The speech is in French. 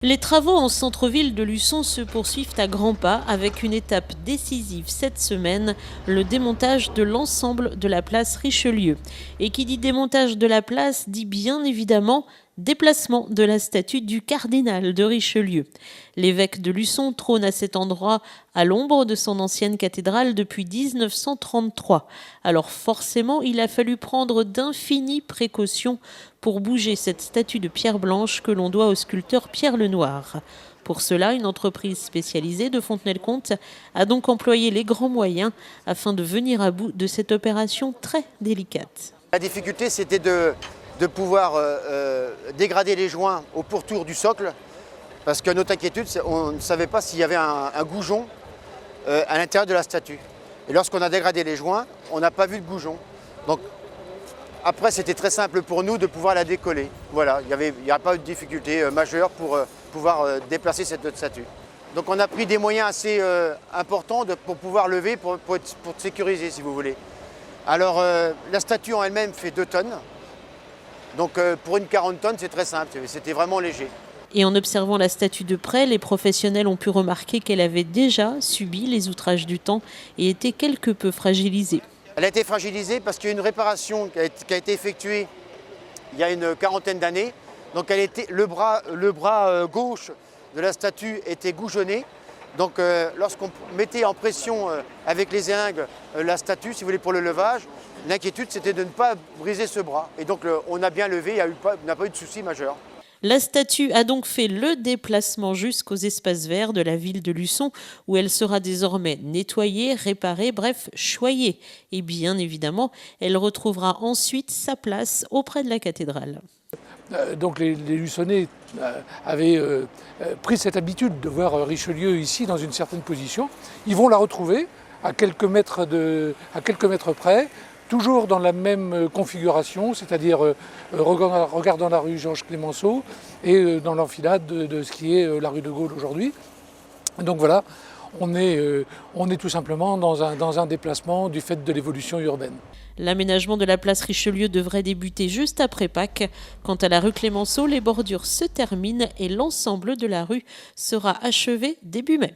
Les travaux en centre-ville de Luçon se poursuivent à grands pas avec une étape décisive cette semaine, le démontage de l'ensemble de la place Richelieu. Et qui dit démontage de la place dit bien évidemment déplacement de la statue du cardinal de Richelieu. L'évêque de Luçon trône à cet endroit à l'ombre de son ancienne cathédrale depuis 1933. Alors forcément, il a fallu prendre d'infinies précautions pour bouger cette statue de pierre blanche que l'on doit au sculpteur Pierre Lenoir. Pour cela, une entreprise spécialisée de Fontenay-le-Comte a donc employé les grands moyens afin de venir à bout de cette opération très délicate. La difficulté, c'était de pouvoir dégrader les joints au pourtour du socle, parce que notre inquiétude, on ne savait pas s'il y avait un goujon à l'intérieur de la statue. Et lorsqu'on a dégradé les joints, on n'a pas vu de goujon. Donc après, c'était très simple pour nous de pouvoir la décoller. Voilà, il n'y a pas eu de difficulté majeure pour pouvoir déplacer cette statue. Donc on a pris des moyens assez importants pour pouvoir lever, pour sécuriser, si vous voulez. Alors la statue en elle-même fait 2 tonnes. Donc pour une 40 tonnes, c'est très simple, c'était vraiment léger. Et en observant la statue de près, les professionnels ont pu remarquer qu'elle avait déjà subi les outrages du temps et était quelque peu fragilisée. Elle a été fragilisée parce qu'il y a une réparation qui a été effectuée il y a une quarantaine d'années. Donc le bras gauche de la statue était goujonné. Donc lorsqu'on mettait en pression avec les zingues la statue, si vous voulez, pour le levage, l'inquiétude c'était de ne pas briser ce bras. Et donc on a bien levé, il n'a pas eu de souci majeur. La statue a donc fait le déplacement jusqu'aux espaces verts de la ville de Luçon, où elle sera désormais nettoyée, réparée, bref, choyée. Et bien évidemment, elle retrouvera ensuite sa place auprès de la cathédrale. Donc les Luçonnais avaient pris cette habitude de voir Richelieu ici dans une certaine position. Ils vont la retrouver à quelques mètres près, toujours dans la même configuration, c'est-à-dire regardant la rue Georges Clemenceau et dans l'enfilade de ce qui est la rue de Gaulle aujourd'hui. Donc voilà, on est tout simplement dans un déplacement du fait de l'évolution urbaine. L'aménagement de la place Richelieu devrait débuter juste après Pâques. Quant à la rue Clemenceau, les bordures se terminent et l'ensemble de la rue sera achevé début mai.